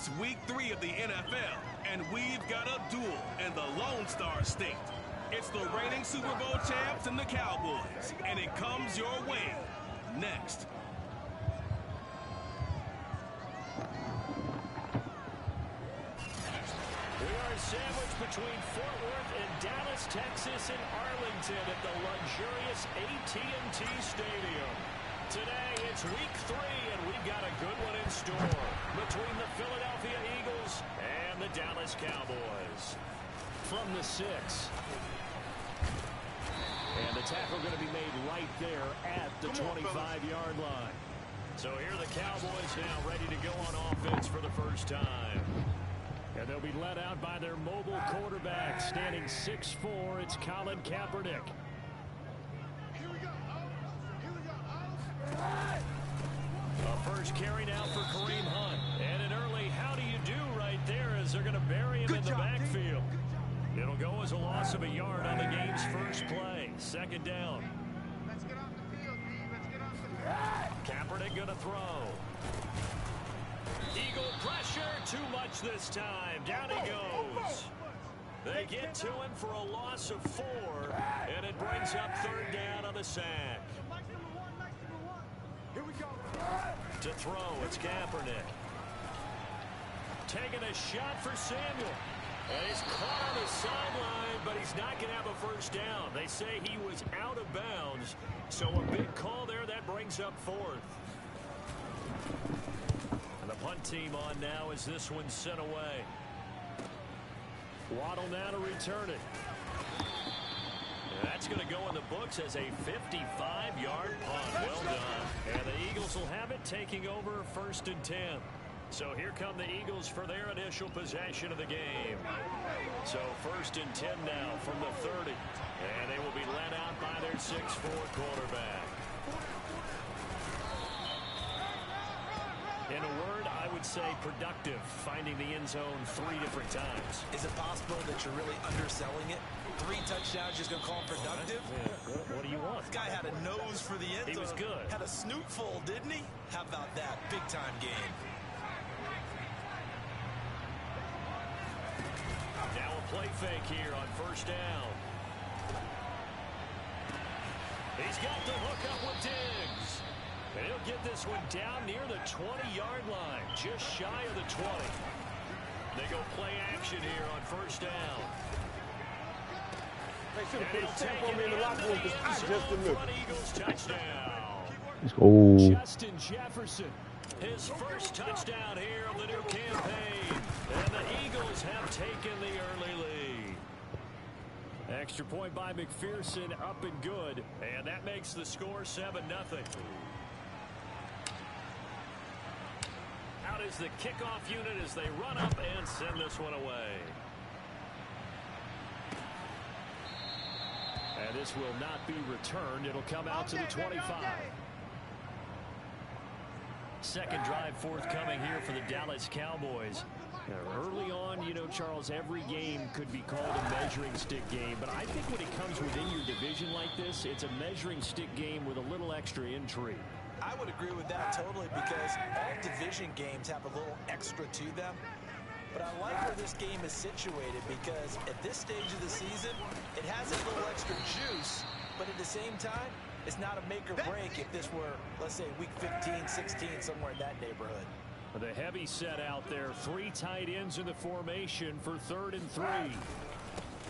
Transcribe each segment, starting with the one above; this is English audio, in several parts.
It's week 3 of the NFL, and we've got a duel in the Lone Star State. It's the reigning Super Bowl champs and the Cowboys, and it comes your way next. We are sandwiched between Fort Worth and Dallas, Texas, and Arlington at the luxurious AT&T Stadium. Today, it's week 3, and we've got a good one in store between the Philadelphia Eagles and the Dallas Cowboys. From the 6. And the tackle going to be made right there at the 25-yard line. So here are the Cowboys now ready to go on offense for the first time. And they'll be led out by their mobile quarterback, standing 6'4". It's Colin Kaepernick. A first carry now for Kareem Hunt. And an early how do you do right there as they're going to bury him in the backfield. It'll go as a loss of a yard on the game's first play. Second down. Let's get off the field, D. Let's get off the field. Kaepernick going to throw. Eagle pressure, too much this time. Down he goes. They get to him for a loss of 4, and it brings up third down on the sack. Here we go. To throw, it's Kaepernick. Taking a shot for Samuel. And he's caught on the sideline, but he's not going to have a first down. They say he was out of bounds, so a big call there. That brings up 4th. And the punt team on now as this one's sent away. Waddle now to return it. And that's going to go in the books as a 55-yard punt. Well done. And the Eagles will have it, taking over 1st and 10. So here come the Eagles for their initial possession of the game. So 1st and 10 now from the 30. And they will be led out by their 6'4" quarterback. In a word, I would say productive, finding the end zone 3 different times. Is it possible that you're really underselling it? 3 touchdowns, just going to call him productive? Yeah. What do you want? This guy had a nose for the end zone. He was good. Had a snootful, didn't he? How about that? Big-time game. Now a play fake here on 1st down. He's got the hook up with Diggs. And he'll get this one down near the 20-yard line, just shy of the 20. They go play action here on 1st down. They should have put a stamp on me in the locker room because I just delivered. Eagles touchdown. Let's go. Justin Jefferson, his first touchdown here of the new campaign. And the Eagles have taken the early lead. Extra point by McPherson, up and good. And that makes the score 7-0. Out is the kickoff unit as they run up and send this one away. And this will not be returned. It'll come out to the 25. Second drive forthcoming here for the Dallas Cowboys. Early on, you know, Charles, every game could be called a measuring stick game. But I think when it comes within your division like this, it's a measuring stick game with a little extra intrigue. I would agree with that totally because all division games have a little extra to them. But I like where this game is situated because at this stage of the season, it has a little extra juice, but at the same time, it's not a make or break if this were, let's say, week 15, 16, somewhere in that neighborhood. The heavy set out there, 3 tight ends in the formation for 3rd and 3.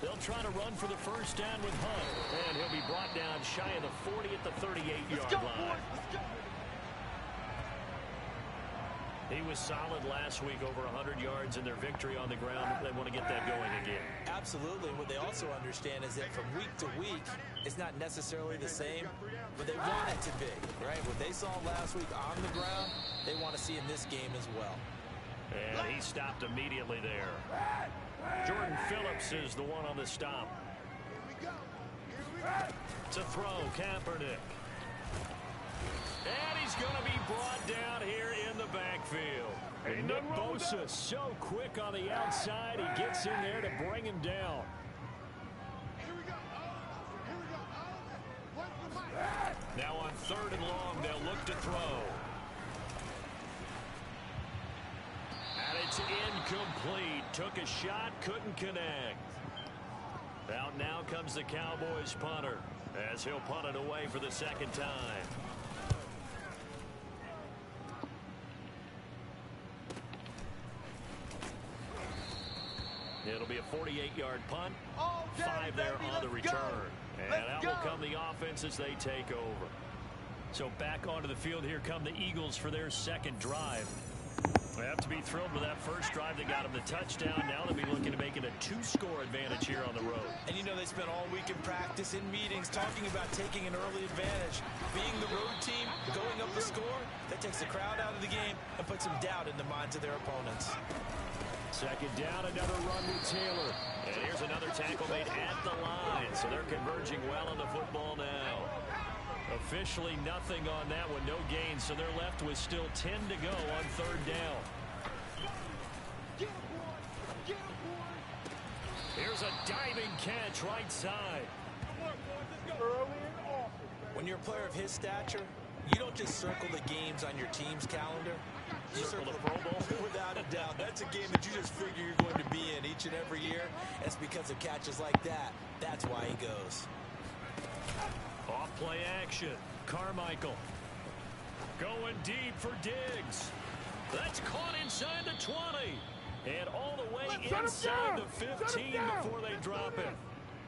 They'll try to run for the first down with Hunt, and he'll be brought down shy of the 40 at the 38-yard line. He was solid last week, over 100 yards in their victory on the ground. They want to get that going again. Absolutely. What they also understand is that from week to week, it's not necessarily the same, but they want it to be, right? What they saw last week on the ground, they want to see in this game as well. And he stopped immediately there. Jordan Phillips is the one on the stop. To throw, Kaepernick. And he's going to be brought down here in the backfield. And Nick Bosa so quick on the outside. He gets in there to bring him down. Now on 3rd and long, they'll look to throw. And it It's incomplete. Took a shot, couldn't connect. Out now comes the Cowboys punter as he'll punt it away for the second time. It'll be a 48-yard punt. 5 there on the return. And out will come the offense as they take over. So back onto the field here come the Eagles for their second drive. They have to be thrilled with that first drive. They got them the touchdown. Now they'll be looking to make it a 2-score advantage here on the road. And you know they spent all week in practice, in meetings, talking about taking an early advantage. Being the road team, going up the score, that takes the crowd out of the game and puts some doubt in the minds of their opponents. Second down, another run with Taylor. And here's another tackle made at the line. So they're converging well on the football now. Officially nothing on that one, no gain, so they're left with still 10 to go on third down. Here's a diving catch right side. When you're a player of his stature, you don't just circle the games on your team's calendar. You circle the Pro Bowl. Without a doubt, that's a game that you just figure you're going to be in each and every year. It's because of catches like that. That's why he goes. Off play action. Carmichael going deep for Diggs. That's caught inside the 20. And all the way inside the 15 before they drop it.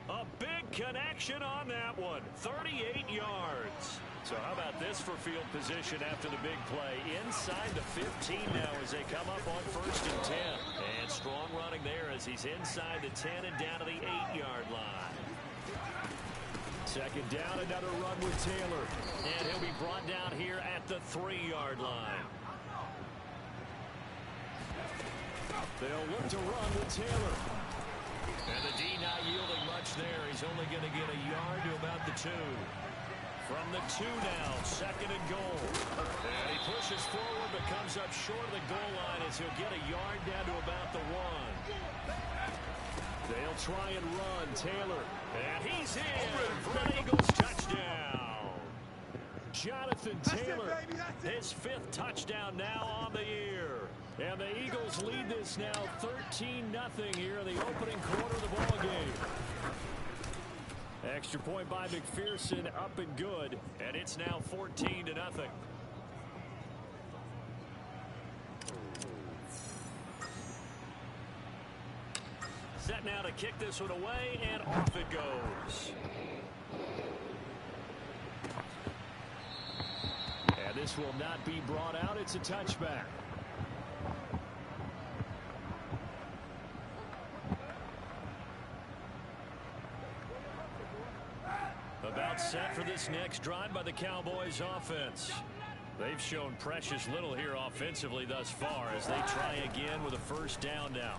A big connection on that one. 38 yards. So how about this for field position after the big play? Inside the 15 now as they come up on 1st and 10. And strong running there as he's inside the 10 and down to the 8-yard line. Second down, another run with Taylor. And he'll be brought down here at the 3-yard line. They'll look to run with Taylor. And the D not yielding much there. He's only going to get a yard to about the 2. From the 2 now, 2nd and goal. And he pushes forward but comes up short of the goal line as he'll get a yard down to about the 1. They'll try and run. Taylor. And he's in for an Eagles touchdown. Jonathan Taylor, his 5th touchdown now on the year. And the Eagles lead this now 13-0 here in the opening quarter of the ball game. Extra point by McPherson, up and good. And it's now 14-0. Set now to kick this one away, and off it goes. And this will not be brought out. It's a touchback. About set for this next drive by the Cowboys offense. They've shown precious little here offensively thus far as they try again with a first down now.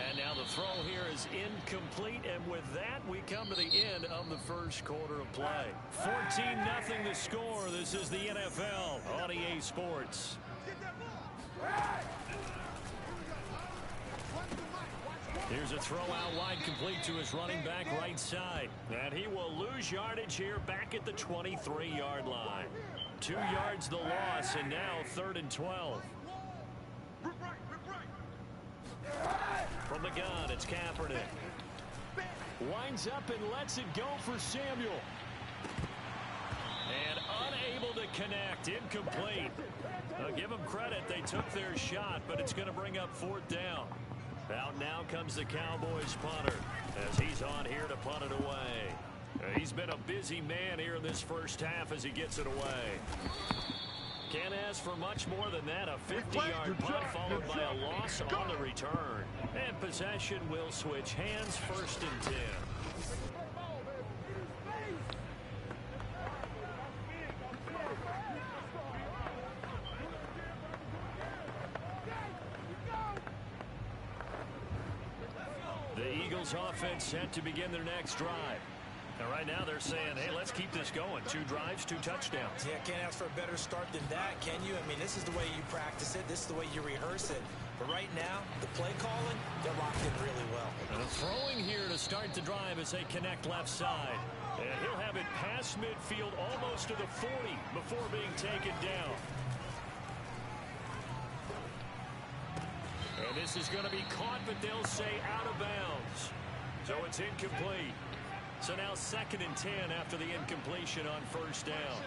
And now the throw here is incomplete, and with that we come to the end of the first quarter of play. 14-0 the score. This is the NFL on EA Sports. Here's a throw out wide, complete to his running back right side. And he will lose yardage here back at the 23-yard line. 2 yards the loss, and now 3rd and 12. From the gun, it's Kaepernick. Winds up and lets it go for Samuel. And unable to connect, incomplete. Give them credit, they took their shot, but it's going to bring up 4th down. Out now comes the Cowboys punter as he's on here to punt it away. He's been a busy man here in this first half as he gets it away. Can't ask for much more than that. A 50-yard punt followed by a loss on the return. And possession will switch hands, 1st and 10. The Eagles offense set to begin their next drive. And right now they're saying, hey, let's keep this going. 2 drives, 2 touchdowns. Yeah, can't ask for a better start than that, can you? I mean, this is the way you practice it. This is the way you rehearse it. But right now, the play calling, they're locked in really well. And throwing here to start the drive as they connect left side. And he'll have it past midfield almost to the 40 before being taken down. This is going to be caught, but they'll say out of bounds. So it's incomplete. So now 2nd and 10 after the incompletion on first down.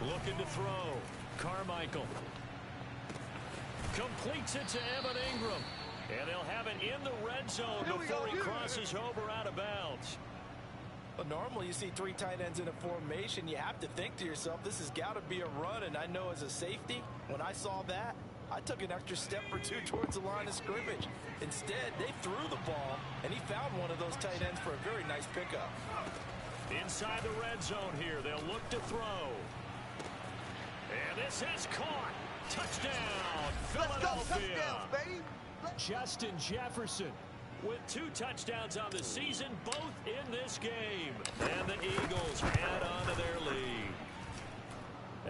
Looking to throw. Carmichael. Completes it to Evan Ingram. And they'll have it in the red zone before he crosses over out of bounds. Well, normally you see 3 tight ends in a formation. You have to think to yourself, this has got to be a run. And I know as a safety, when I saw that, I took an extra step or 2 towards the line of scrimmage. Instead, they threw the ball, and he found one of those tight ends for a very nice pickup. Inside the red zone here, they'll look to throw. And this is caught. Touchdown, Philadelphia. Touchdowns, baby. Justin Jefferson with 2 touchdowns on the season, both in this game. And the Eagles add on to their lead.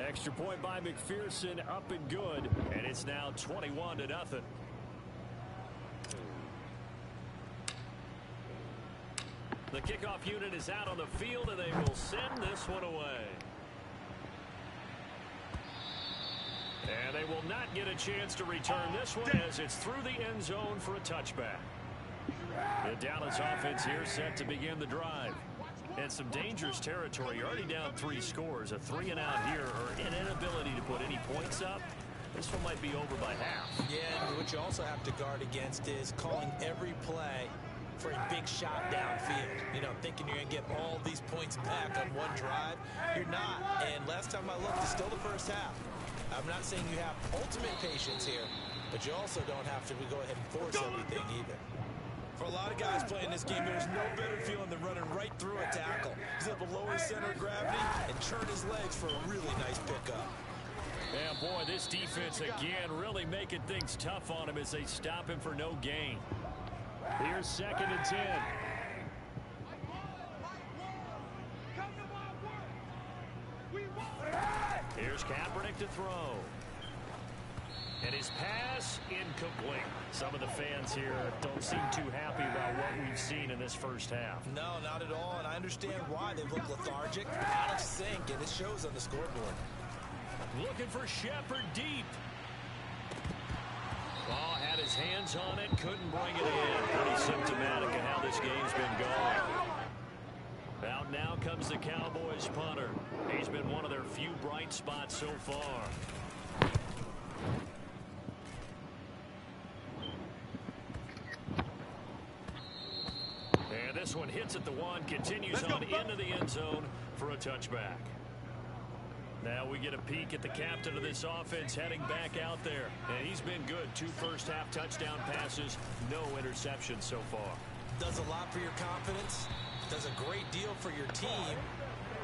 Extra point by McPherson, up and good. And it's now 21-0. The kickoff unit is out on the field, and they will send this one away. And they will not get a chance to return this one as it's through the end zone for a touchback. The Dallas offense here set to begin the drive. And some dangerous territory. You're already down 3 scores. A 3-and-out here, or an inability to put any points up. This one might be over by half. Yeah, and what you also have to guard against is calling every play for a big shot downfield. You know, thinking you're going to get all these points back on one drive. You're not. And last time I looked, it's still the first half. I'm not saying you have ultimate patience here, but you also don't have to go ahead and force everything either. For a lot of guys playing this game, there's no better feeling than running right through a tackle. He's able to lower his center of gravity and turn his legs for a really nice pickup. Yeah, boy, this defense again really making things tough on him as they stop him for no gain. Here's 2nd and 10. Here's Kaepernick to throw. And his pass incomplete. Some of the fans here don't seem too happy about what we've seen in this first half. No, not at all, and I understand why they look lethargic, out of sync, and it shows on the scoreboard. Looking for Shepard deep. Oh, had his hands on it, couldn't bring it in. Pretty symptomatic of how this game's been going. Out now comes the Cowboys punter. He's been one of their few bright spots so far. And this one hits at the 1, continues on into the end zone for a touchback. Now we get a peek at the captain of this offense heading back out there. And he's been good. 2 first-half touchdown passes, no interceptions so far. Does a lot for your confidence. Does a great deal for your team.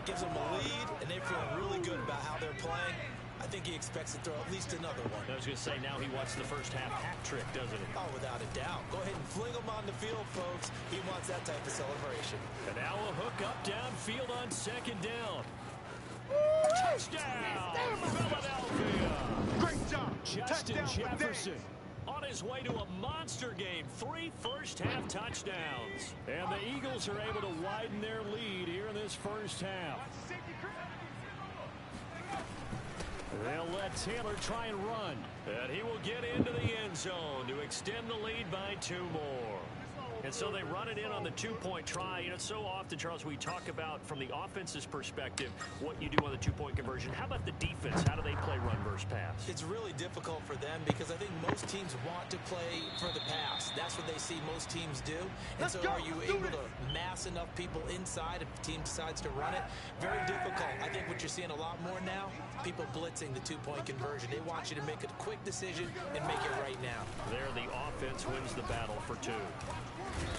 Gives them a lead, and they feel really good about how they're playing. I think he expects to throw at least another one. I was going to say, now he wants the first-half hat trick, doesn't he? Oh, without a doubt. Go ahead and fling him on the field, folks. He wants that type of celebration. And now a hook up downfield on 2nd down. Touchdown, Philadelphia. Great job. Justin Jefferson on his way to a monster game. 3 first-half touchdowns. And the Eagles are able to widen their lead here in this first half. They'll let Taylor try and run. And he will get into the end zone to extend the lead by 2 more. And so they run it in on the 2-point try. You know, so often, Charles, we talk about from the offense's perspective what you do on the 2-point conversion. How about the defense? How do they play run versus pass? It's really difficult for them because I think most teams want to play for the pass. That's what they see most teams do. And so are you able to mass enough people inside if the team decides to run it? Very difficult. I think what you're seeing a lot more now, people blitzing the 2-point conversion. They want you to make a quick decision and make it right now. There, the offense wins the battle for 2.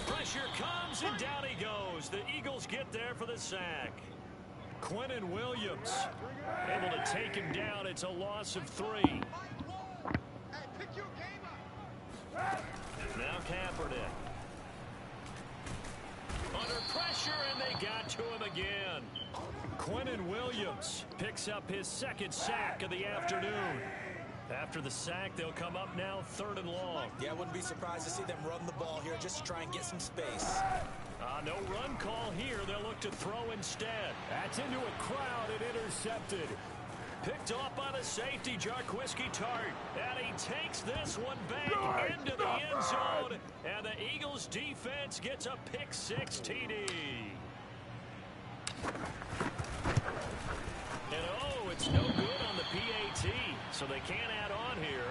Pressure comes, and down he goes. The Eagles get there for the sack. Quinnen Williams able to take him down. It's a loss of 3. Now Kaepernick. Under pressure, and they got to him again. Quinnen Williams picks up his 2nd sack of the afternoon. After the sack, they'll come up now 3rd and long. Yeah, I wouldn't be surprised to see them run the ball here just to try and get some space. No run call here. They'll look to throw instead. That's into a crowd and intercepted. Picked off by the safety, Jarquiski Tart. And he takes this one back into the end zone. And the Eagles defense gets a pick six TD. And oh, it's no good on the PAT. So they can't add on here.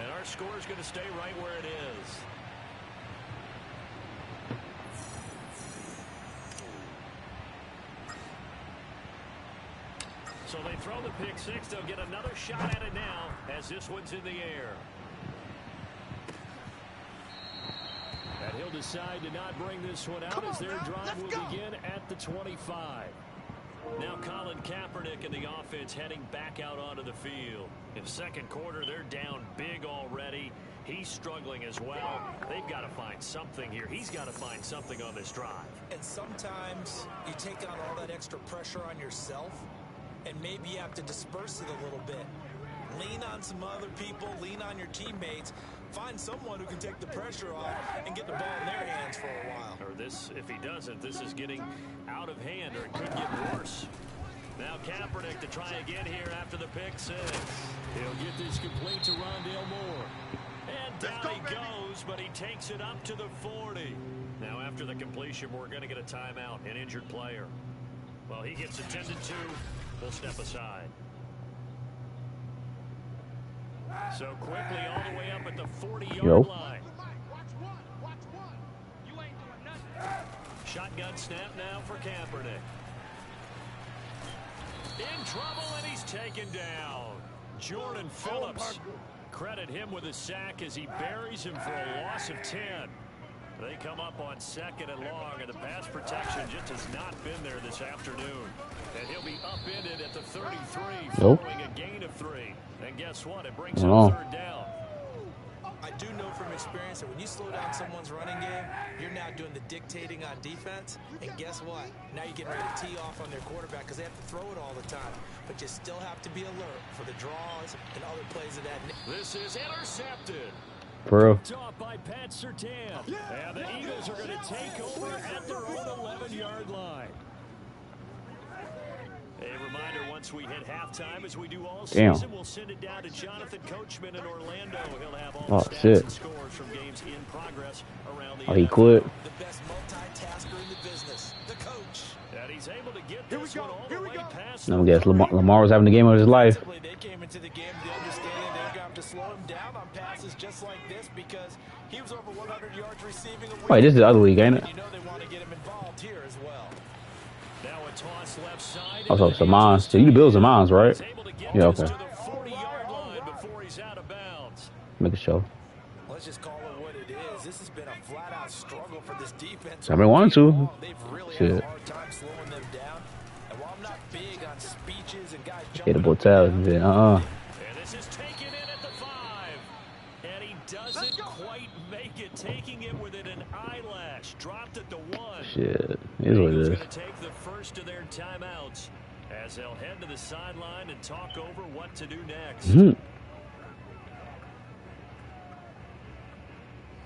And our score is going to stay right where it is. So they throw the pick six. They'll get another shot at it now as this one's in the air. And he'll decide to not bring this one out as their drive will begin at the 25. Now Colin Kaepernick and the offense heading back out onto the field. In second quarter, they're down big already. He's struggling as well. They've got to find something here. He's got to find something on this drive. And sometimes you take on all that extra pressure on yourself, and maybe you have to disperse it a little bit. Lean on some other people, lean on your teammates, find someone who can take the pressure off and get the ball in their hands for a while. Or this, if he doesn't, this is getting out of hand, or it could get worse. Now Kaepernick to try again here after the pick six. He'll get this complete to Rondale Moore. And down he goes, but he takes it up to the 40. Now after the completion, we're going to get a timeout, an injured player. Well, he gets attended to. We'll step aside. So quickly all the way up at the 40-yard line. Shotgun snap now for Kaepernick. In trouble, and he's taken down. Jordan Phillips. Credit him with a sack as he buries him for a loss of 10. They come up on second and long, and the pass protection just has not been there this afternoon. And he'll be upended at the 33 following a gain of 3. And guess what? It brings him third down. I do know from experience that when you slow down someone's running game, you're now doing the dictating on defense. And guess what? Now you're getting ready to tee off on their quarterback because they have to throw it all the time. But you still have to be alert for the draws and other plays of that. This is intercepted. Bro. Off by Pat Surtain. And the Eagles are going to take over at their own 11-yard line. A reminder, once we hit halftime, as we do all season, we'll send it down to Jonathan Coachman in Orlando. He'll have all the stats and scores from games in progress around the he quit. The best multitasker in the business, the coach. And he's able to get this one all the way past. I guess Lamar was having the game of his life. They came into the game with the understanding they're going to have to slow him down on passes just like this because he was over 100 yards receiving. Wait, this is the other league, ain't it? You know they want to get him involved here as well. Now a toss left side. Also, Samans. So you the Bills and Mons, right? Yeah, okay. Make a show. Let's just call it what it is. This has been a flat-out struggle for this defense. I've been wanting to. They've really had a hard time slowing them down. And while I'm not big on speeches and guys jumping Hit a Botel. And this is taken in at the 5. And he doesn't quite make it, taking it within an eyelash. Dropped at the 1. Shit. It is what it is. Going to take the first of their timeouts as they'll head to the sideline and talk over what to do next.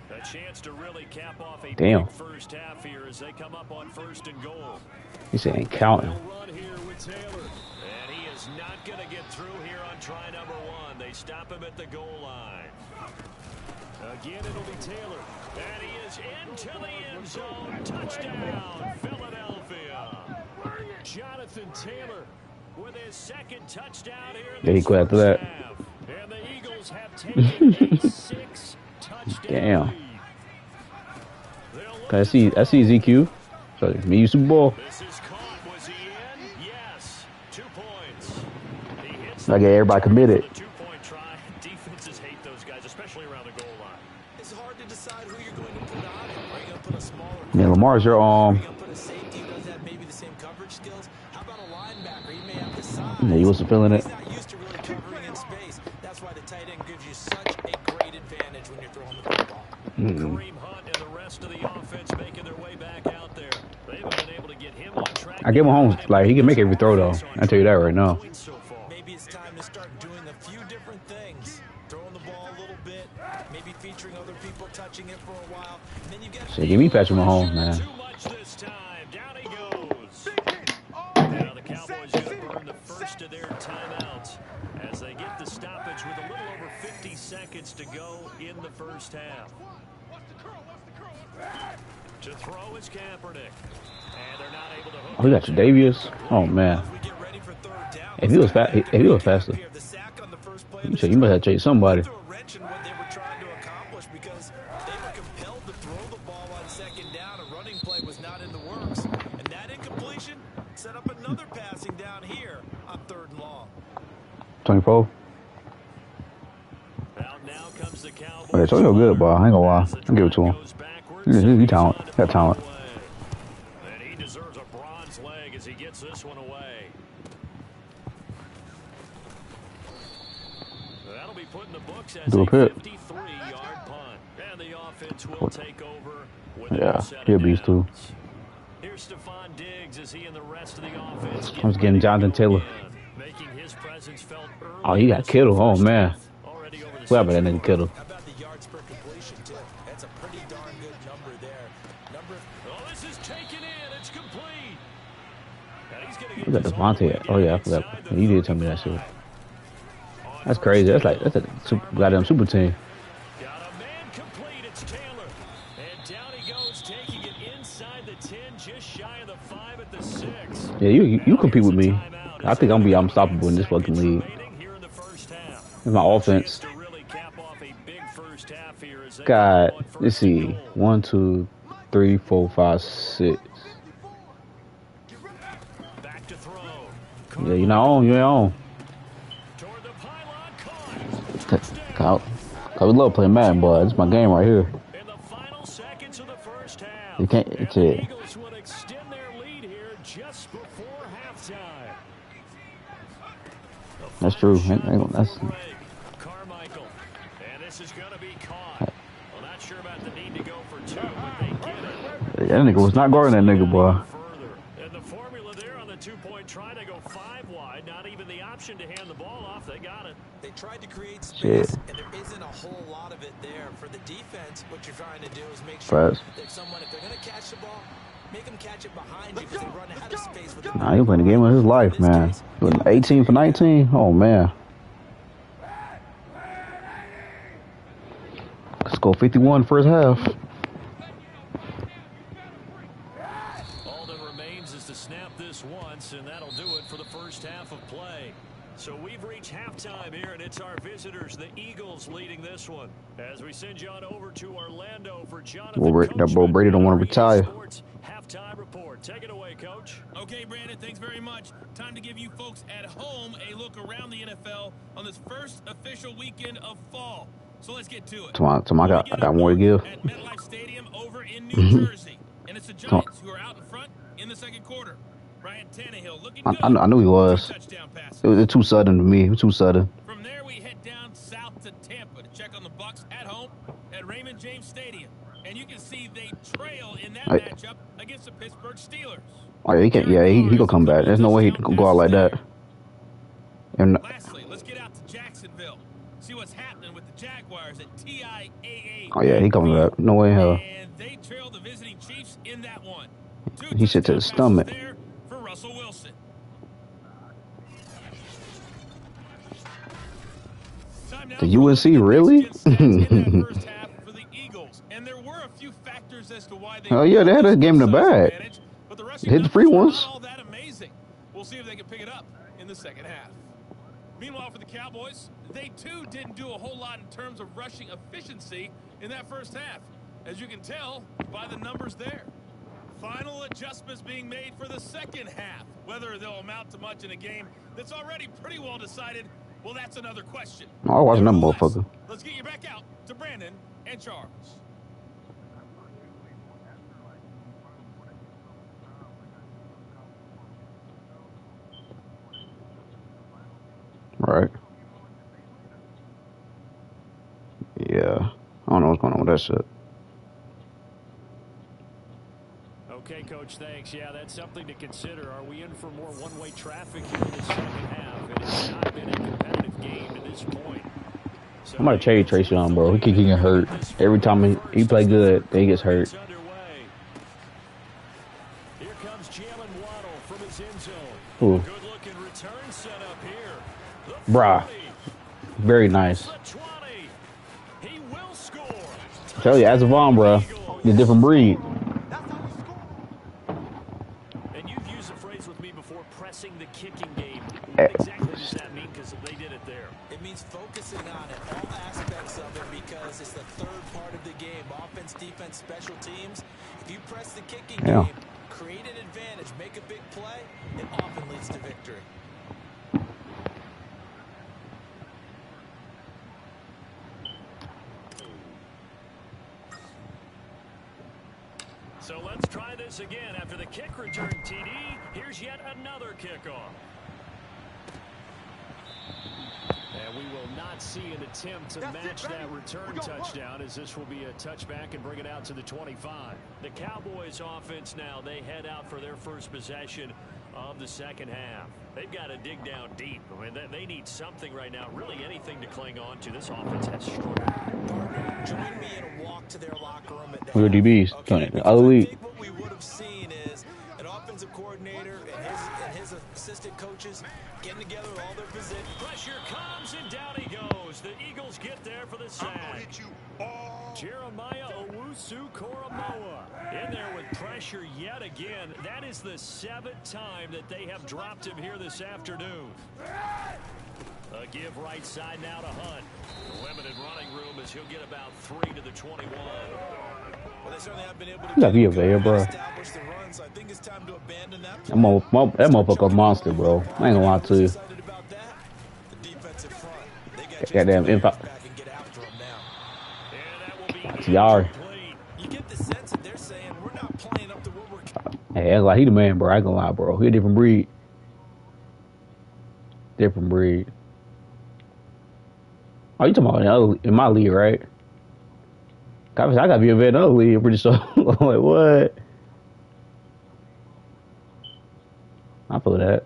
A chance to really cap off a big first half here as they come up on 1st and goal. He said ain't counting. Run here with Taylor. And he is not going to get through here on try number 1. They stop him at the goal line. Again, it'll be Taylor. And he is into the end zone. Touchdown, Philadelphia. Jonathan Taylor with his second touchdown here. Yeah, he quit after that. And the Eagles have taken a 6-touchdown lead. I see ZQ. So me you Super Bowl. This is caught. Was he in? Yes. 2 points. He hits I get everybody committed. the 2-point try. Defenses hate those guys, especially around the goal line. It's hard to decide who you're going to put on. Are you going to put a smaller Yeah, Lamar's your Are you going to put a safety who doesn't have maybe the same coverage skills? How about a linebacker? He may have the size. Yeah, he wasn't feeling it. He's not used to really covering in space. That's why the tight end gives you such a great advantage when you're throwing the football. Kareem Hunt and the rest of the offense making their way back out there. They haven't been able to get him on track. I give him home. Like, he can make every throw, though. I tell you that right now. Maybe it's time to start doing a few different things. Throwing the ball a little bit, maybe featuring other people touching it for a while. And then you get Shit, give me Patrick Mahomes, man. Too much this time. Down he goes. Now the Cowboys going to burn the first of their timeouts as they get the stoppage with a little over 50 seconds to go in the first half. To throw is Kaepernick. And they're not able to hook. Oh, he got Tre'Davious. Oh man. If he was faster, you must have chased somebody. Set up another passing down here on 3rd and long. 24. Now comes the Cowboys. Okay, so you're good, boy. I ain't gonna lie. I'll give it to him. He talent. Got talent. And he deserves a bronze leg as he gets this one away. That'll be put in the books as a 53-yard punt. And the offense will take over with a set of he'll beast too. Here's Stephon Diggs as he and the rest of the offense I was getting Jonathan Taylor. making his presence felt early. Oh, he got Kittle. Oh man. What about that nigga Kittle? How about the yards per completion too? That's a pretty darn good number there. Oh, this is taken in. It's complete. And he's gonna You got Devontae. Oh yeah, I forgot. You did tell me that shit. That's crazy. That's a goddamn super team. Got a man complete. It's Taylor. And down he goes, taking it inside the 10, just shy of the 5 at the 6. Yeah, you compete with me. I think I'm gonna be unstoppable in this fucking league. It's my offense. God, let's see. 1, 2, 3, 4, 5, 6. Yeah, you're not on. You ain't on. I would love playing Madden, boy. This is my game right here. In the final seconds of the first half, you can't. It's it. Eagles would extend their lead here just before halftime. That's true. That's. Carmichael, and this is going to be caught. Well, not sure about the need to go for 2, but they get it. That nigga was not guarding that nigga, boy. And the formula there on the 2-point try to go 5 wide. Not even the option to hand the ball off. They got it. They tried to create space, and there isn't a whole lot of it there. For the defense, what you're trying to do is make sure that if they're going to catch the ball, make them catch it behind you because they run out of space with the Nah, he playing the game of his life, man. 18 for 19. Oh man. Let's go 51 first half. All that remains is to snap this once, and that'll do it for the first half of play. So we've reached halftime here, and it's our visitors, the Eagles, leading this one. As we send you on over to Orlando for Jonathan. That bro Brady don't want to retire. Halftime report. Take it away, Coach. Okay, Brandon, thanks very much. Time to give you folks at home a look around the NFL on this first official weekend of fall. So let's get to it. I got more to give. At MetLife Stadium over in New Jersey, and it's the Giants who are out in front in the second quarter. Ryan Tannehill looking good. I knew he was. It was too sudden to me. It was too sudden. From there, we head down south to Tampa to check on the Bucs at home at Raymond James Stadium. And you can see they trail in that matchup against the Pittsburgh Steelers. Oh, yeah, he can. Yeah, he gonna come back. There's no way he can go out like that. And lastly, let's get out to Jacksonville. See what's happening with the Jaguars at TIAA. Oh yeah, he coming back. No way in hell. And they trail the visiting Chiefs in that one. He shit to his stomach. There for Russell Wilson. The UNC really? Oh yeah, they had a game in the bag. They hit the free ones. We'll see if they can pick it up in the second half. Meanwhile, for the Cowboys, they too didn't do a whole lot in terms of rushing efficiency in that first half, as you can tell by the numbers there. Final adjustments being made for the second half. Whether they'll amount to much in a game that's already pretty well decided, well, that's another question. I watched that motherfucker. Let's get you back out to Brandon and Charles. Right. Yeah. I don't know what's going on with that shit. Okay, Coach, thanks. Yeah, that's something to consider. Are we in for more one-way traffic here in the second half? It has not been a competitive game to this point. So I'm gonna trade Tracy on, bro. He keep getting hurt. Every time he play good, then he gets hurt. Here comes Jalen Waddle from his end zone. Ooh. Good looking return set up here. Bruh. Very nice. The 20. He will score. I tell you, as a Vaughn, bro, he's a different breed. And you've used the phrase with me before, pressing the kicking game. What exactly does that mean? Because they did it there. It means focusing on it, all aspects of it, because it's the third part of the game. Offense, defense, special teams. If you press the kicking game, create an advantage, make a big play, it often leads to victory. So let's try this again. After the kick return TD, here's yet another kickoff. And we will not see an attempt to match that return touchdown, as this will be a touchback and bring it out to the 25. The Cowboys offense now, they head out for their first possession of the second half. They've got to dig down deep. I mean, they need something right now, really anything to cling on to. This offense has struggled. Join me in a walk to their locker room at We're DBs. okay, The other I week. think what we would have seen is an offensive coordinator and his assistant coaches getting together all their positions. Pressure comes, and down he goes. The Eagles get there for the sack. Jeremiah Owusu-Koramoah in there with pressure yet again. That is the 7th time that they have dropped him here this afternoon. A give right side now to Hunt. Limited running room as he'll get about 3 to the 21. Well, they certainly have been able to You gotta be available, bro. establish the run, so I think it's time to abandon that. That motherfucker a monster, bro. I ain't gonna lie to you. Excited about that. The defensive front. They got Goddamn info. back and get after him now. And that will be TR. incomplete. You get the sense that they're saying we're not playing up to what we're. Hey, that's like he the man, bro. I ain't gonna lie, bro. He a different breed. Different breed. Oh, you talking about in my league, right? I gotta be a vet in another league, I'm pretty sure. Like, what? I feel that.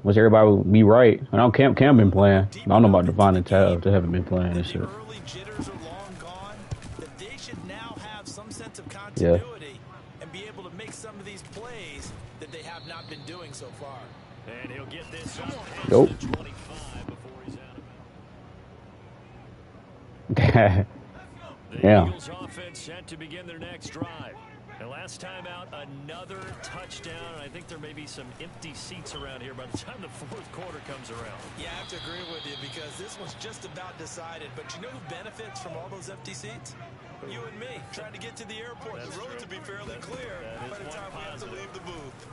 Wish everybody would be right. I know Cam been playing. I don't know about Devon and Tav. They haven't been playing this shit. The early jitters are long gone. That they should now have some sense of continuity and be able to make some of these plays that they have not been doing so far. And he'll get this up Nope. to 25 before he's out of it. The Yeah. Eagles offense set to begin their next drive. And last time out, another touchdown. I think there may be some empty seats around here by the time the fourth quarter comes around. Yeah, I have to agree with you because this one's just about decided. But you know who benefits from all those empty seats? You and me, trying to get to the airport. That's the road true. to be fairly That clear is by the one time we have to positive. leave the booth.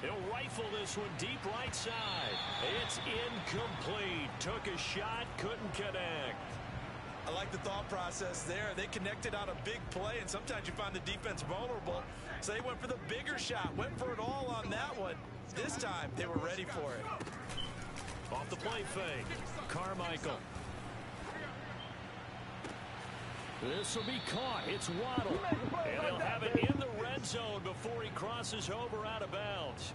He'll rifle this one deep right side. It's incomplete. Took a shot, couldn't connect. I like the thought process there. They connected on a big play, and sometimes you find the defense vulnerable. So they went for the bigger shot, went for it all on that one. This time, they were ready for it. Off the play fake. Carmichael. This will be caught. It's Waddle. And they'll have it in the red zone before he crosses over out of bounds.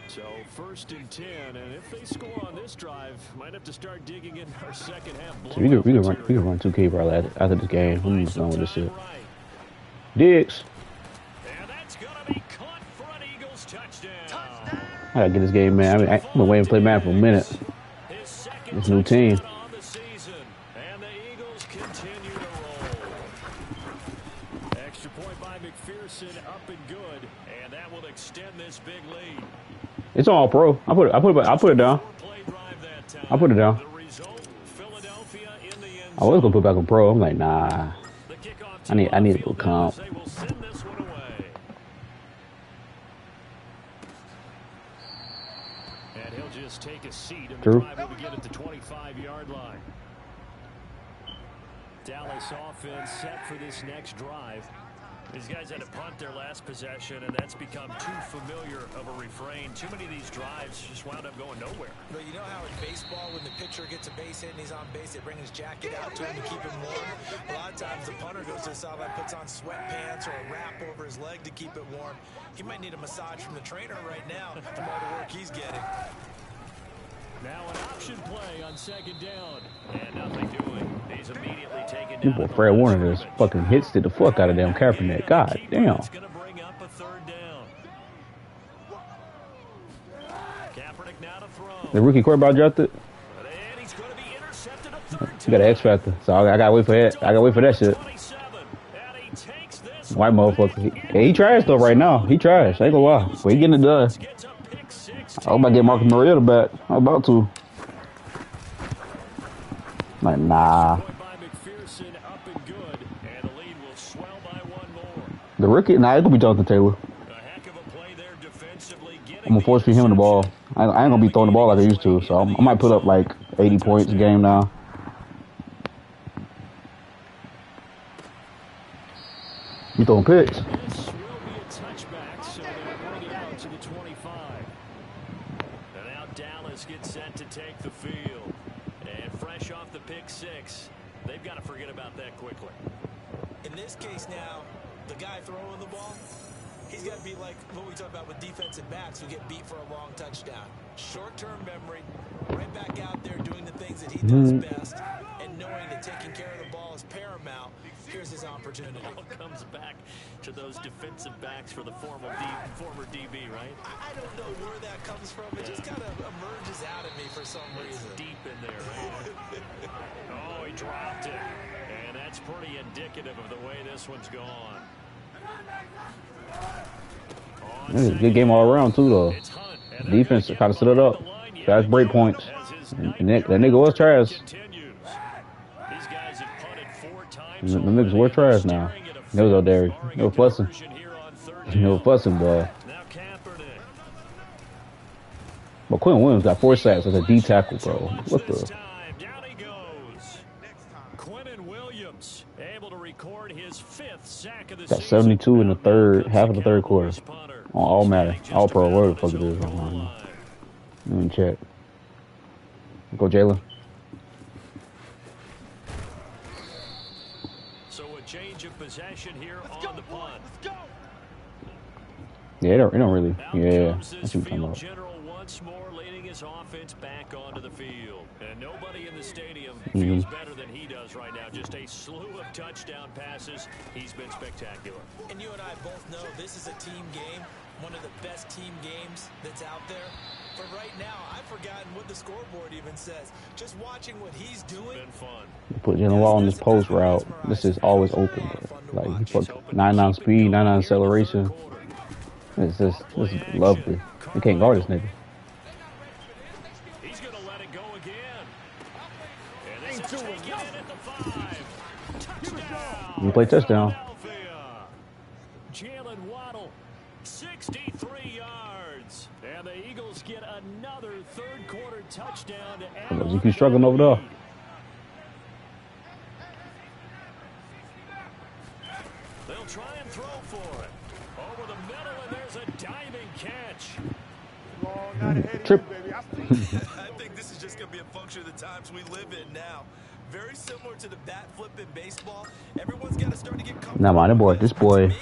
So 1st and 10, and if they score on this drive, might have to start digging in our second half. So we can run 2K probably after this game. I'm just done with this shit. Diggs. And that's going to be caught for an Eagles touchdown. I gotta get this game, man. I mean, I've been waiting to play Madden for a minute. His second This new team. touchdown on the season, and the Eagles continue to roll. Extra point by McPherson, up and good, and that will extend this big lead. It's all pro. I put it down. Four-play drive that time. I put it down. The result, Philadelphia in the end I was gonna put back on pro. I'm like, nah. The kickoff I need team to on go field comp. They will send this one away. And he'll just take a seat, and the True. drive will begin at the 25-yard line. Dallas offense set for this next drive. These guys had to punt their last possession, and that's become too familiar of a refrain. Too many of these drives just wound up going nowhere. But you know how in baseball, when the pitcher gets a base hit and he's on base, they bring his jacket out to him to keep him warm. A lot of times the punter goes to the sideline, puts on sweatpants or a wrap over his leg to keep it warm. He might need a massage from the trainer right now from all the work he's getting. Now an option play on 2nd down. And nothing doing. He's immediately taken You down. boy at the Fred line of Warner just scrimmage. fucking hits to the fuck out of damn Kaepernick. God damn. It's going to bring up a 3rd down. The rookie quarterback drafted. And he's going to be intercepted a third You got an X factor, so I gotta wait for that. I gotta wait for that shit. White motherfucker. He trash though right now. He trash. I ain't gonna lie. But he getting it done. I'm about to get Marcus Mariota back. I'm about to. Like, nah. The rookie? Nah, it's gonna be Jonathan Taylor. I'm gonna force feed him the ball. I ain't gonna be throwing the ball like I used to, so I might put up like 80 points a game now. You throwing picks? This will be a touchback, so they're bring it out to the 25. And now Dallas gets set to take the field. And fresh off the pick six, they've got to forget about that quickly. In this case now, the guy throwing the ball, he's got to be like what we talk about with defensive backs who get beat for a long touchdown. Short-term memory, right back out there doing the things that he does best, and knowing that taking care of the ball is paramount. Here's his opportunity. It all comes back to those defensive backs for the former DB, right? I don't know where that comes from. It just kind of emerges out of me for some reason. Deep in there, right? Oh, he dropped it. And that's pretty indicative of the way this one's gone. Good game all around too, though. Defense kind of set it up. Fast break points. And that nigga was trash. The niggas were trash now. They was out there. They were fussing. They were fussing, boy. But Quinn Williams got 4 sacks as a D tackle, bro. What the? Got 72 in the half of the third quarter. On all Madden, all pro, whatever the fuck it is. Let me check. Go Jalen. So a change of possession here on the punt. Yeah, it don't really. Yeah, that's what I'm talking about. General once more leading his offense back onto the field. And nobody in the stadium feels better than he does right now. Just a slew of touchdown passes. He's been spectacular. And you and I both know this is a team game, one of the best team games that's out there. For right now, I've forgotten what the scoreboard even says. Just watching what he's doing. Been fun. Put Jalen Wall on this post route. This is always open. Like, he put 99 speed, 99 acceleration. It's just lovely. You can't guard this nigga. He's going to let it go again. And this is taken in at the 5. Touchdown. You play touchdown. Jalen Waddle, 63 yards. And the Eagles get another third quarter touchdown to add on. You keep struggling over there. They'll try and throw for it. Over the middle, and there's a diving catch. Trip. I think this is just going to be a function of the times we live in now. Very similar to the bat flip in baseball. Everyone's got to start to get comfortable. Nah, man, this boy.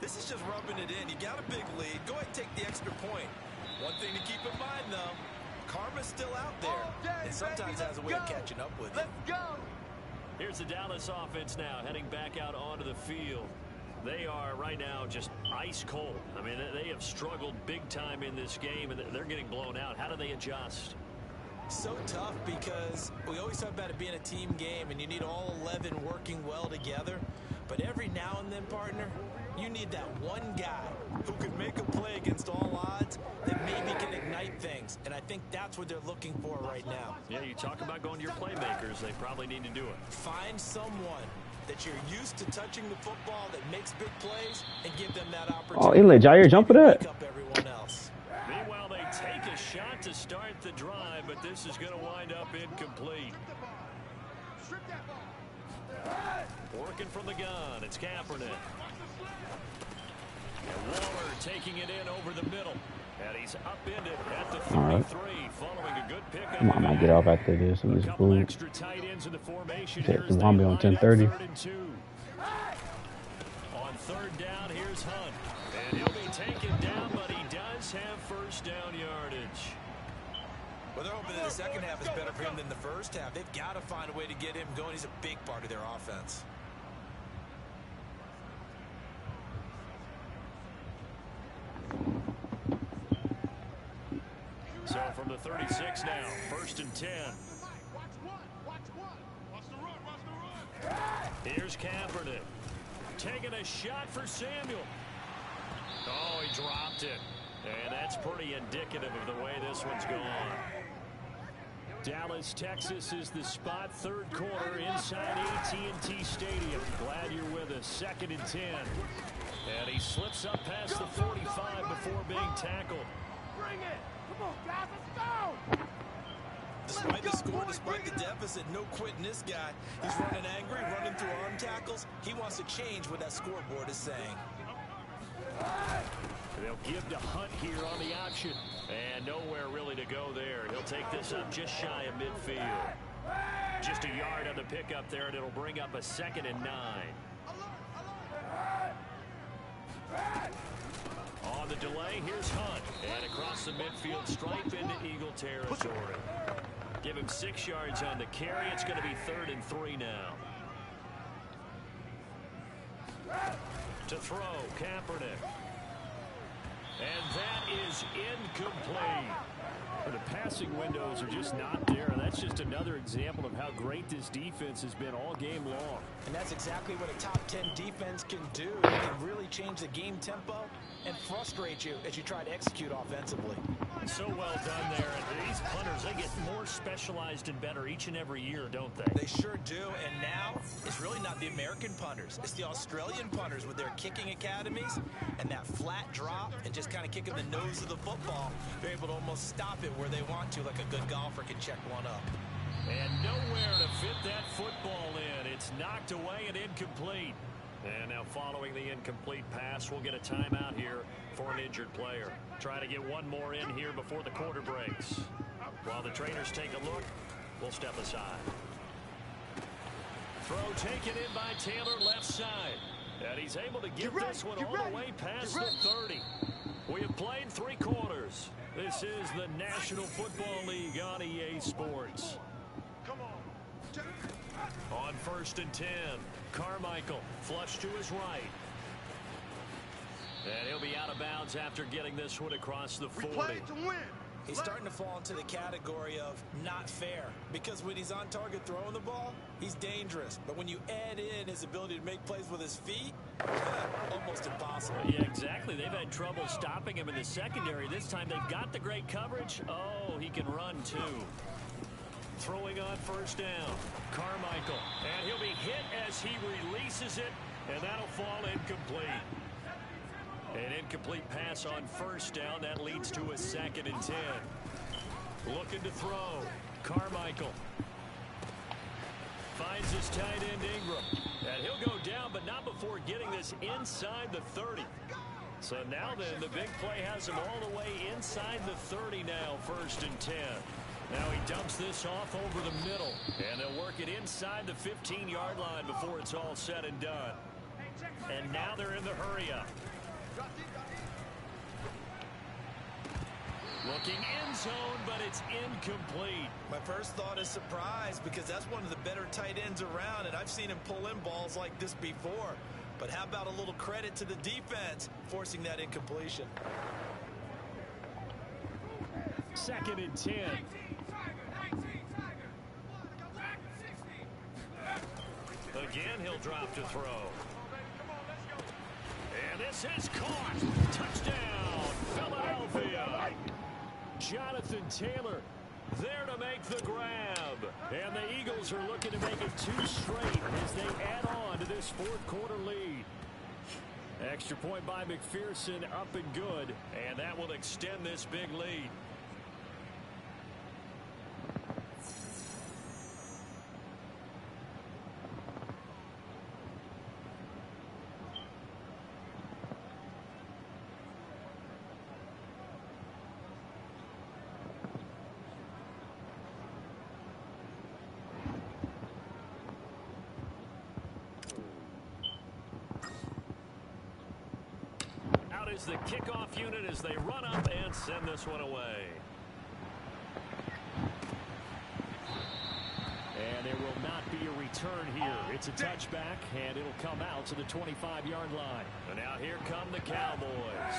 This is just rubbing it in. You got a big lead. Go ahead and take the extra point. One thing to keep in mind, though, karma's still out there. And sometimes has a way of catching up with you. Let's go. Here's the Dallas offense now heading back out onto the field. They are right now just ice cold. I mean, they have struggled big time in this game, and they're getting blown out. How do they adjust? So tough because we always talk about it being a team game, and you need all 11 working well together. But every now and then, partner, you need that one guy who can make a play against all odds that maybe can ignite things. And I think that's what they're looking for right now. Yeah, you talk about going to your playmakers. They probably need to do it. Find someone that you're used to touching the football that makes big plays and give them that opportunity. Oh, he let Jair jump for that. Meanwhile, they take a shot to start the drive, but this is going to wind up incomplete. Working from the gun, it's Kaepernick. And Waller taking it in over the middle. And he's upended at the 33, following a good pickup. I might get off after this. A couple extra tight ends in the formation here. The Wombi on 10:30. On third down, here's Hunt. And he'll be taken down, but he does have first down yardage. Well, they're hoping that the second half is better for him than the first half. They've got to find a way to get him going. He's a big part of their offense. So from the the 36 now. 1st and 10. Here's Kaepernick. Taking a shot for Samuel. Oh, he dropped it. And that's pretty indicative of the way this one's gone. Dallas, Texas is the spot. 3rd quarter inside AT&T Stadium. Glad you're with us. 2nd and 10. And he slips up past the 45 before being tackled. Bring it! Come on, guys, let's go! Despite the score, despite the deficit, no quitting this guy. He's running angry, running through arm tackles. He wants to change what that scoreboard is saying. They'll give to Hunt here on the option. And nowhere really to go there. He'll take this up just shy of midfield. Just a yard on the pickup there, and it'll bring up a 2nd and 9. On the delay, here's Hunt. And across the midfield stripe into Eagle territory. Give him 6 yards on the carry. It's going to be 3rd and 3 now. To throw, Kaepernick. And that is incomplete. The passing windows are just not there. That's just another example of how great this defense has been all game long. And that's exactly what a top 10 defense can do. It can really change the game tempo and frustrate you as you try to execute offensively. So well done there. And these punters, they get more specialized and better each and every year, don't they? They sure do. And now, it's really not the American punters. It's the Australian punters with their kicking academies and that flat drop and just kind of kicking the nose of the football. They're able to almost stop it where they want to, like a good golfer can check one up. And nowhere to fit that football in. It's knocked away and incomplete. And now following the incomplete pass, we'll get a timeout here for an injured player. Try to get one more in here before the quarter breaks. While the trainers take a look, we'll step aside. Throw taken in by Taylor, left side. And he's able to get this one all the way past the 30. We have played 3 quarters. This is the National Football League on EA Sports. Come on. On 1st and 10, Carmichael flush to his right. And he'll be out of bounds after getting this one across the 40. We played to win. He's starting to fall into the category of not fair, because when he's on target throwing the ball, he's dangerous. But when you add in his ability to make plays with his feet, almost impossible. Yeah, exactly. They've had trouble stopping him in the secondary. This time they've got the great coverage. Oh, he can run too. Throwing on 1st down, Carmichael. And he'll be hit as he releases it, and that'll fall incomplete. An incomplete pass on 1st down. That leads to a 2nd and 10. Looking to throw. Carmichael. Finds his tight end Ingram. And he'll go down, but not before getting this inside the 30. So now then, the big play has him all the way inside the 30 now, 1st and 10. Now he dumps this off over the middle. And they'll work it inside the 15-yard line before it's all said and done. And now they're in the hurry-up. Looking end zone, but it's incomplete. My first thought is surprise, because that's one of the better tight ends around, and I've seen him pull in balls like this before. But how about a little credit to the defense forcing that incompletion? 2nd and 10. Again, he'll drop to throw. And this is caught. Touchdown, Philadelphia. Jonathan Taylor there to make the grab. And the Eagles are looking to make it 2 straight as they add on to this 4th quarter lead. Extra point by McPherson, up and good. And that will extend this big lead. Is the kickoff unit as they run up and send this one away. And there will not be a return here. It's a touchback, and it'll come out to the 25-yard line. And now here come the Cowboys.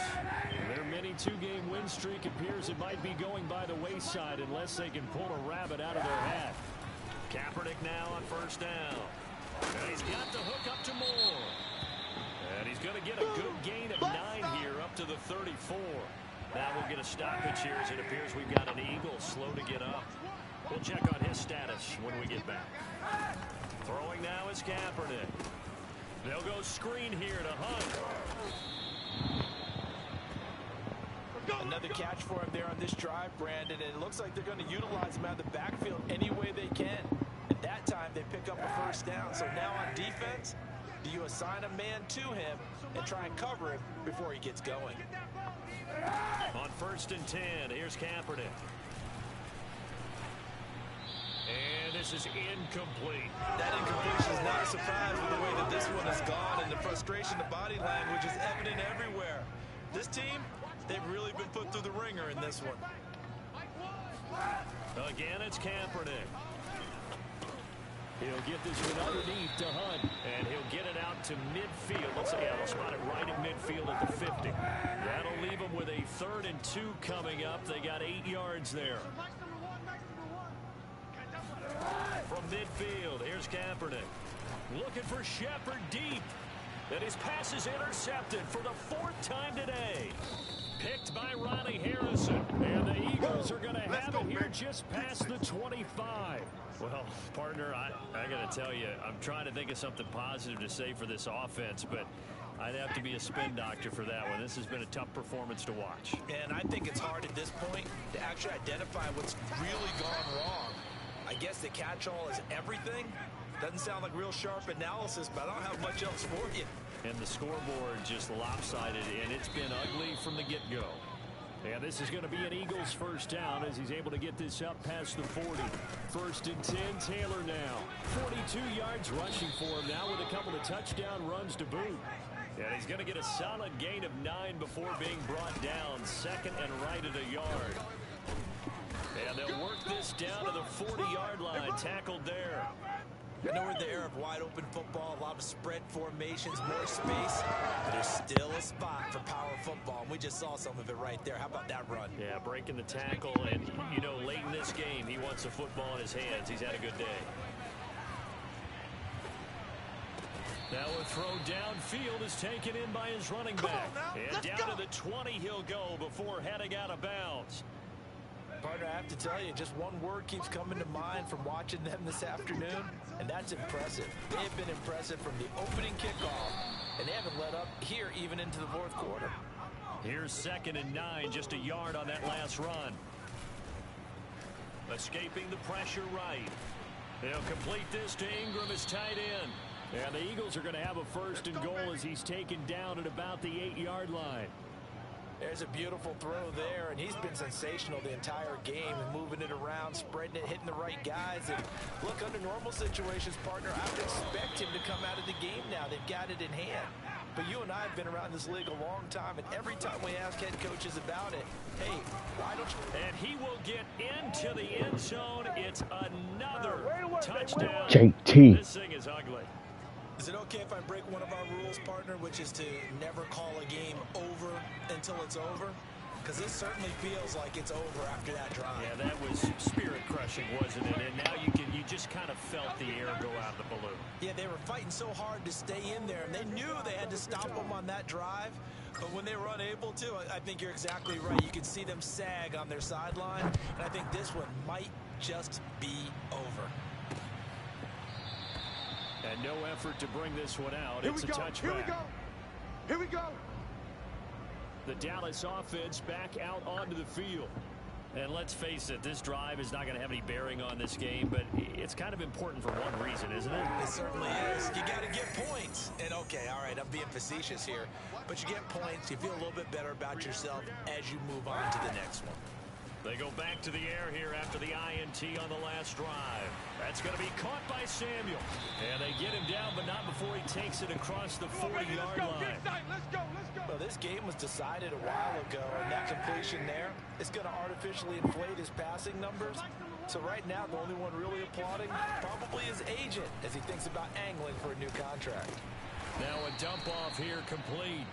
Their mini two-game win streak appears it might be going by the wayside unless they can pull a rabbit out of their hat. Kaepernick now on first down. And he's got the hook up to Moore. And he's going to get a good gain of 9 here up to the 34. Now we'll get a stoppage here as it appears we've got an Eagle slow to get up. We'll check on his status when we get back. Throwing now is Kaepernick. They'll go screen here to Hunt. Another catch for him there on this drive, Brandon, and it looks like they're going to utilize him out of the backfield any way they can. At that time, they pick up a first down. So now on defense, do you assign a man to him and try and cover him before he gets going? On 1st and 10, here's Kaepernick. And this is incomplete. That incompletion is not a surprise with the way that this one has gone, and the frustration, the body language is evident everywhere. This team, they've really been put through the ringer in this one. Again, it's Kaepernick. He'll get this one underneath to Hunt, and he'll get it out to midfield. Let's say, yeah, they'll spot it right at midfield at the 50. That'll leave them with a 3rd and 2 coming up. They got 8 yards there. From midfield, here's Kaepernick. Looking for Shepard deep. And his pass is intercepted for the 4th time today. Picked by Ronnie Harrison. And the Eagles are going to have it here just past the 25. Well, partner, I got to tell you, I'm trying to think of something positive to say for this offense, but I'd have to be a spin doctor for that one. This has been a tough performance to watch. And I think it's hard at this point to actually identify what's really gone wrong. I guess the catch-all is everything. Doesn't sound like real sharp analysis, but I don't have much else for you. And the scoreboard just lopsided, and it's been ugly from the get-go. And this is going to be an Eagles first down as he's able to get this up past the 40. 1st and 10, Taylor now. 42 yards rushing for him now with a couple of touchdown runs to boot. And he's going to get a solid gain of 9 before being brought down. 2nd and right at a yard. And they'll work this down to the 40-yard line. Tackled there. I know we're in the era of wide-open football, a lot of spread formations, more space, but there's still a spot for power football, and we just saw some of it right there. How about that run? Yeah, breaking the tackle, and, you know, late in this game, he wants the football in his hands. He's had a good day. Now a throw downfield is taken in by his running back. And down to the 20 he'll go before heading out of bounds. Partner, I have to tell you, just one word keeps coming to mind from watching them this afternoon, and that's impressive. They've been impressive from the opening kickoff, and they haven't let up here even into the 4th quarter. Here's 2nd and 9, just a yard on that last run. Escaping the pressure right. They'll complete this to Ingram as tight end. And the Eagles are going to have a 1st and goal as he's taken down at about the 8-yard line. There's a beautiful throw there, and he's been sensational the entire game and moving it around, spreading it, hitting the right guys. And look, under normal situations, partner, I would expect him to come out of the game now. They've got it in hand. But you and I have been around this league a long time, and every time we ask head coaches about it, hey, why don't you? And he will get into the end zone. It's another touchdown. JT. This thing is ugly. Is it okay if I break one of our rules, partner, which is to never call a game over until it's over? Because this certainly feels like it's over after that drive. Yeah, that was spirit-crushing, wasn't it? And now you just kind of felt the air go out of the balloon. Yeah, they were fighting so hard to stay in there, and they knew they had to stop them on that drive. But when they were unable to, I think you're exactly right. You could see them sag on their sideline, and I think this one might just be over. And no effort to bring this one out. Here it's a touchback. Here we go. Here we go. The Dallas offense back out onto the field. And let's face it, this drive is not going to have any bearing on this game, but it's kind of important for one reason, isn't it? It certainly is. You got to get points. And okay, all right, I'm being facetious here, but you get points, you feel a little bit better about yourself as you move on to the next one. They go back to the air here after the INT on the last drive. That's going to be caught by Samuel. And they get him down, but not before he takes it across the 40-yard line. Let's go. Well, this game was decided a while ago, and that completion there is going to artificially inflate his passing numbers. So right now, the only one really applauding probably his agent as he thinks about angling for a new contract. Now a dump off here complete.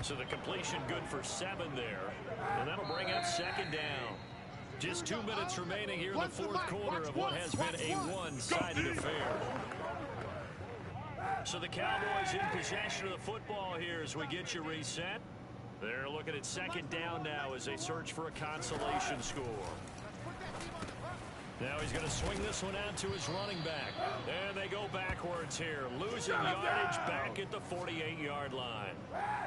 So the completion good for 7 there. And that'll bring up second down. Just 2 minutes remaining here in the fourth quarter of what has been a one-sided affair. So the Cowboys in possession of the football here as we get you reset. They're looking at second down now as they search for a consolation score. Now he's going to swing this one out to his running back. And they go backwards here. Losing yardage back at the 48-yard line.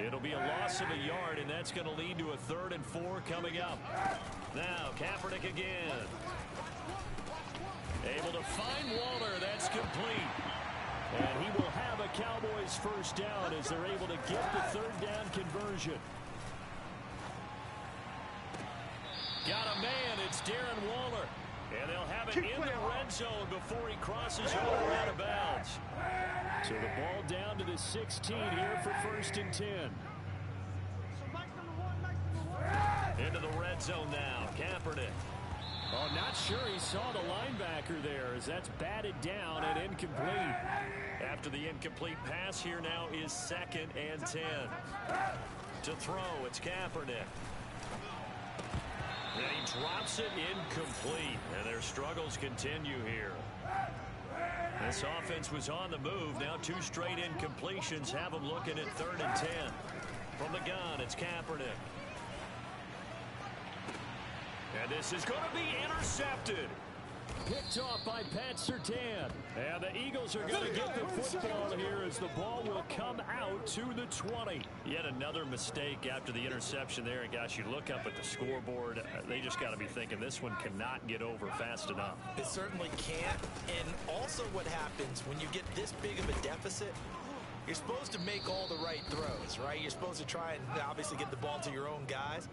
It'll be a loss of a yard, and that's going to lead to a 3rd and 4 coming up. Now Kaepernick again. Able to find Waller. That's complete. And he will have a Cowboys first down as they're able to get the 3rd down conversion. Got a man. It's Darren Waller. And they'll have it in the red zone before he crosses over out of bounds. So the ball down to the 16 here for 1st and 10. Into the red zone now. Kaepernick. Oh, not sure he saw the linebacker there as that's batted down and incomplete. After the incomplete pass, here now is 2nd and 10. To throw, it's Kaepernick. And he drops it incomplete, and their struggles continue here. This offense was on the move. Now 2 straight incompletions have them looking at 3rd and 10. From the gun, it's Kaepernick. And this is going to be intercepted. Picked off by Pat Surtain. And the Eagles are going to get the football here as the ball will come out to the 20. Yet another mistake after the interception there. And gosh, you look up at the scoreboard, they just got to be thinking this one cannot get over fast enough. It certainly can't. And also what happens when you get this big of a deficit, you're supposed to make all the right throws, right? You're supposed to try and obviously get the ball to your own guys.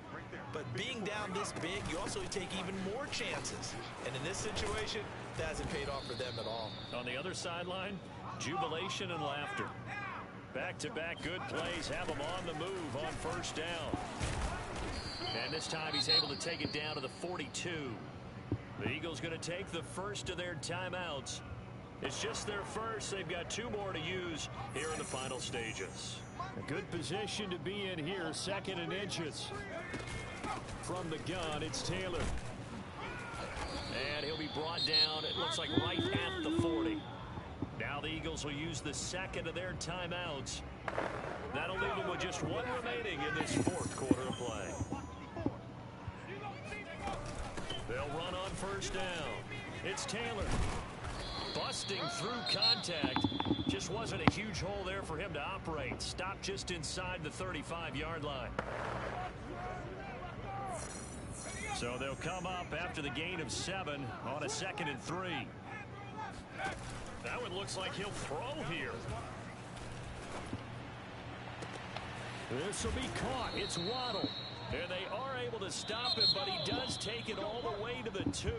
But being down this big, you also take even more chances. And in this situation, that hasn't paid off for them at all. On the other sideline, jubilation and laughter. Back-to-back good plays have them on the move on 1st down. And this time he's able to take it down to the 42. The Eagles going to take the first of their timeouts. It's just their first. They've got 2 more to use here in the final stages. A good position to be in here, 2nd and inches. From the gun, it's Taylor. And he'll be brought down, it looks like right at the 40. Now the Eagles will use the 2nd of their timeouts. That'll leave them with just 1 remaining in this 4th quarter of play. They'll run on 1st down. It's Taylor. Busting through contact. Just wasn't a huge hole there for him to operate. Stopped just inside the 35-yard line. So they'll come up after the gain of 7 on a 2nd and 3. That one looks like he'll throw here. This will be caught. It's Waddle. And they are able to stop him, but he does take it all the way to the 2.